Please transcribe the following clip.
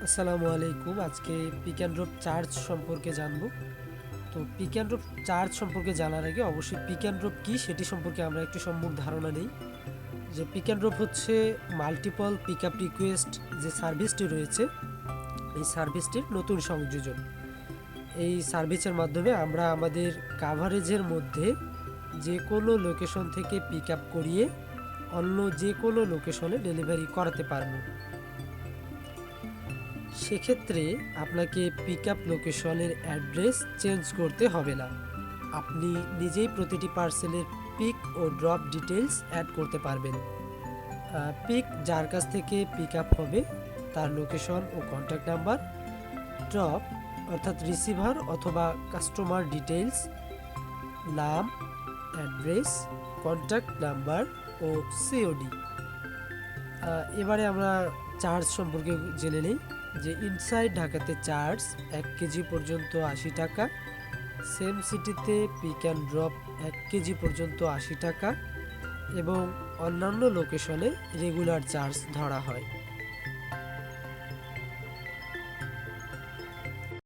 আসসালামু আলাইকুম। আজকে পিক অ্যান্ড ড্রপ চার্জ সম্পর্কে জানবো। তো পিক অ্যান্ড ড্রপ চার্জ সম্পর্কে জানার আগে অবশ্যই পিক অ্যান্ড ড্রপ কী সেটি সম্পর্কে আমরা একটু সম্মুখ ধারণা নেই। যে পিক অ্যান্ড ড্রপ হচ্ছে মাল্টিপল পিক আপ রিকোয়েস্ট যে সার্ভিসটি রয়েছে, এই সার্ভিসটির নতুন সংযোজন। এই সার্ভিসের মাধ্যমে আমরা আমাদের কাভারেজের মধ্যে যে কোনো লোকেশন থেকে পিক আপ করিয়ে অন্য যে কোনো লোকেশনে ডেলিভারি করাতে পারবো। সেক্ষেত্রে আপনাকে পিক আপ লোকেশনের অ্যাড্রেস চেঞ্জ করতে হবে না। আপনি নিজেই প্রতিটি পার্সেলের পিক ও ড্রপ ডিটেলস অ্যাড করতে পারবেন। পিক যার কাছ থেকে পিক আপ হবে তার লোকেশন ও কন্ট্যাক্ট নাম্বার, ড্রপ অর্থাৎ রিসিভার অথবা কাস্টমার ডিটেলস, নাম, অ্যাড্রেস, কন্ট্যাক্ট নাম্বার ও সিওডি। এবারে আমরা চার্জ সম্পর্কে জেনে নিই। যে ইনসাইড ঢাকাতে চার্জ 1 কেজি পর্যন্ত 80 টাকা, সেম সিটিতে পিক অ্যান্ড ড্রপ 1 কেজি পর্যন্ত 80 টাকা এবং অন্যান্য লোকেশনে রেগুলার চার্জ ধরা হয়।